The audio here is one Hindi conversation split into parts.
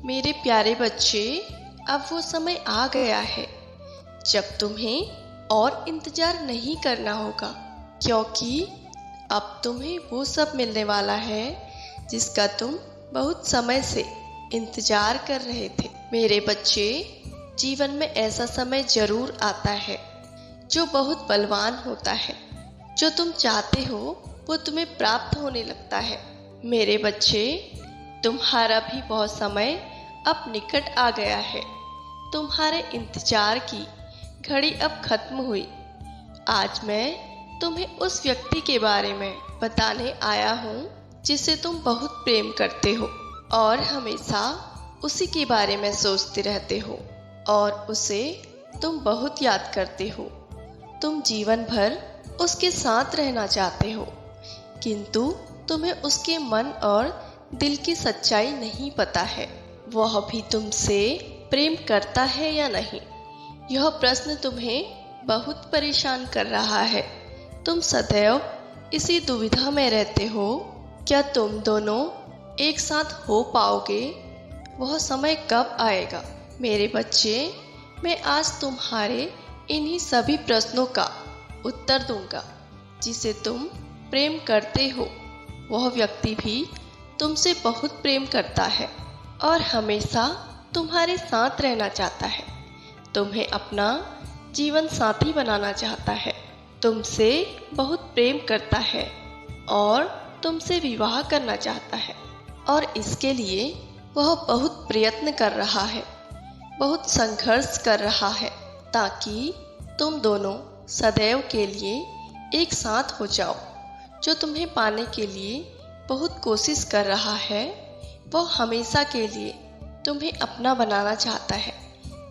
मेरे प्यारे बच्चे, अब वो समय आ गया है जब तुम्हें और इंतज़ार नहीं करना होगा, क्योंकि अब तुम्हें वो सब मिलने वाला है जिसका तुम बहुत समय से इंतज़ार कर रहे थे। मेरे बच्चे, जीवन में ऐसा समय ज़रूर आता है जो बहुत बलवान होता है। जो तुम चाहते हो वो तुम्हें प्राप्त होने लगता है। मेरे बच्चे, तुम्हारा भी बहुत समय अब निकट आ गया है। तुम्हारे इंतजार की घड़ी अब खत्म हुई। आज मैं तुम्हें उस व्यक्ति के बारे में बताने आया हूँ जिसे तुम बहुत प्रेम करते हो और हमेशा उसी के बारे में सोचते रहते हो और उसे तुम बहुत याद करते हो। तुम जीवन भर उसके साथ रहना चाहते हो, किंतु तुम्हें उसके मन और दिल की सच्चाई नहीं पता है। वह भी तुमसे प्रेम करता है या नहीं, यह प्रश्न तुम्हें बहुत परेशान कर रहा है। तुम सदैव इसी दुविधा में रहते हो, क्या तुम दोनों एक साथ हो पाओगे? वह समय कब आएगा? मेरे बच्चे, मैं आज तुम्हारे इन्हीं सभी प्रश्नों का उत्तर दूंगा। जिसे तुम प्रेम करते हो वह व्यक्ति भी तुमसे बहुत प्रेम करता है और हमेशा तुम्हारे साथ रहना चाहता है। तुम्हें अपना जीवन साथी बनाना चाहता है, तुमसे बहुत प्रेम करता है और तुमसे विवाह करना चाहता है। और इसके लिए वह बहुत प्रयत्न कर रहा है, बहुत संघर्ष कर रहा है, ताकि तुम दोनों सदैव के लिए एक साथ हो जाओ। जो तुम्हें पाने के लिए बहुत कोशिश कर रहा है, वह हमेशा के लिए तुम्हें अपना बनाना चाहता है,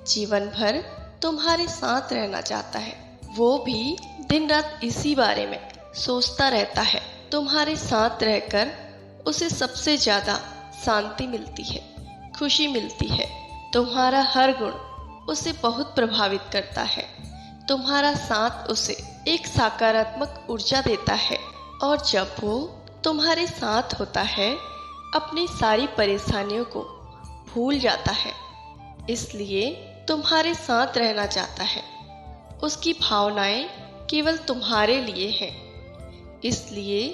जीवन भर तुम्हारे साथ रहना चाहता है। वो भी दिन रात इसी बारे में सोचता रहता है। तुम्हारे साथ रहकर उसे सबसे ज़्यादा शांति मिलती है, खुशी मिलती है। तुम्हारा हर गुण उसे बहुत प्रभावित करता है। तुम्हारा साथ उसे एक सकारात्मक ऊर्जा देता है और जब वो तुम्हारे साथ होता है, अपनी सारी परेशानियों को भूल जाता है, इसलिए तुम्हारे साथ रहना चाहता है। उसकी भावनाएं केवल तुम्हारे लिए हैं, इसलिए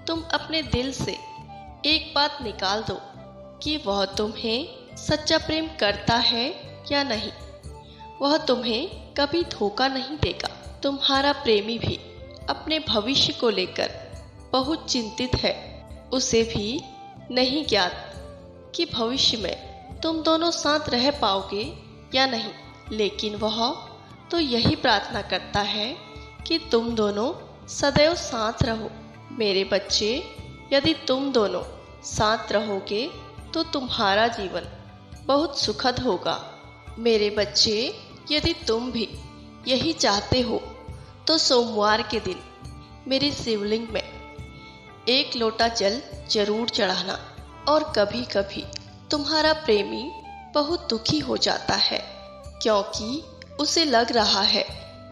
तुम अपने दिल से एक बात निकाल दो कि वह तुम्हें सच्चा प्रेम करता है या नहीं। वह तुम्हें कभी धोखा नहीं देगा। तुम्हारा प्रेमी भी अपने भविष्य को लेकर बहुत चिंतित है। उसे भी नहीं ज्ञात कि भविष्य में तुम दोनों साथ रह पाओगे या नहीं, लेकिन वह तो यही प्रार्थना करता है कि तुम दोनों सदैव साथ रहो। मेरे बच्चे, यदि तुम दोनों साथ रहोगे तो तुम्हारा जीवन बहुत सुखद होगा। मेरे बच्चे, यदि तुम भी यही चाहते हो तो सोमवार के दिन मेरे शिवलिंग में एक लोटा जल जरूर चढ़ाना। और कभी कभी तुम्हारा प्रेमी बहुत दुखी हो जाता है, क्योंकि उसे लग रहा है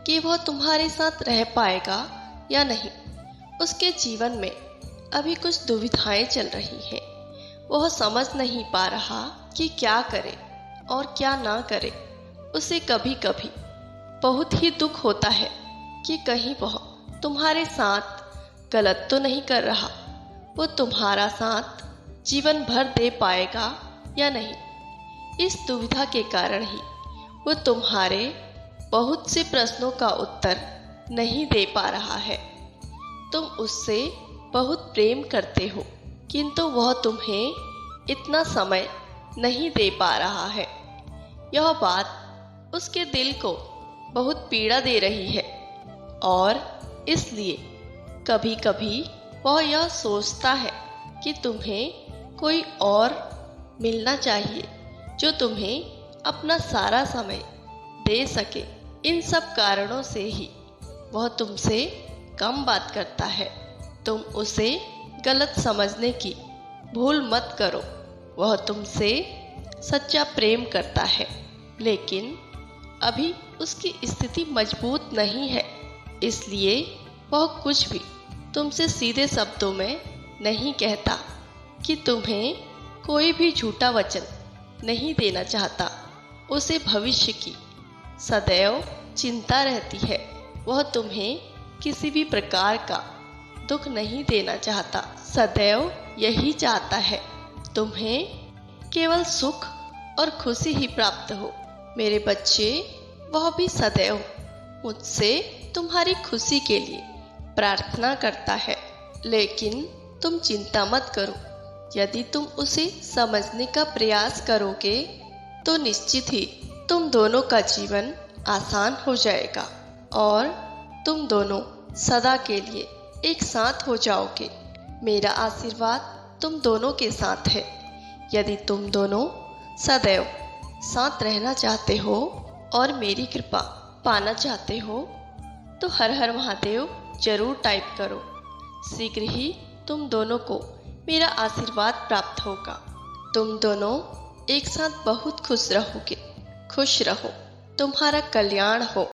कि वह तुम्हारे साथ रह पाएगा या नहीं। उसके जीवन में अभी कुछ दुविधाएं चल रही हैं। वह समझ नहीं पा रहा कि क्या करे और क्या ना करे। उसे कभी कभी बहुत ही दुख होता है कि कहीं वह तुम्हारे साथ गलत तो नहीं कर रहा। वो तुम्हारा साथ जीवन भर दे पाएगा या नहीं। इस दुविधा के कारण ही वो तुम्हारे बहुत से प्रश्नों का उत्तर नहीं दे पा रहा है। तुम उससे बहुत प्रेम करते हो, किंतु वह तुम्हें इतना समय नहीं दे पा रहा है। यह बात उसके दिल को बहुत पीड़ा दे रही है और इसलिए कभी कभी वह यह सोचता है कि तुम्हें कोई और मिलना चाहिए जो तुम्हें अपना सारा समय दे सके। इन सब कारणों से ही वह तुमसे कम बात करता है। तुम उसे गलत समझने की भूल मत करो। वह तुमसे सच्चा प्रेम करता है, लेकिन अभी उसकी स्थिति मजबूत नहीं है, इसलिए वह कुछ भी तुमसे सीधे शब्दों में नहीं कहता कि तुम्हें कोई भी झूठा वचन नहीं देना चाहता। उसे भविष्य की सदैव चिंता रहती है। वह तुम्हें किसी भी प्रकार का दुख नहीं देना चाहता, सदैव यही चाहता है तुम्हें केवल सुख और खुशी ही प्राप्त हो। मेरे बच्चे, वह भी सदैव मुझसे तुम्हारी खुशी के लिए प्रार्थना करता है। लेकिन तुम चिंता मत करो। यदि तुम उसे समझने का प्रयास करोगे तो निश्चित ही तुम दोनों का जीवन आसान हो जाएगा और तुम दोनों सदा के लिए एक साथ हो जाओगे। मेरा आशीर्वाद तुम दोनों के साथ है। यदि तुम दोनों सदैव साथ रहना चाहते हो और मेरी कृपा पाना चाहते हो तो हर हर महादेव जरूर टाइप करो। शीघ्र ही तुम दोनों को मेरा आशीर्वाद प्राप्त होगा। तुम दोनों एक साथ बहुत खुश रहोगे। खुश रहो, तुम्हारा कल्याण हो।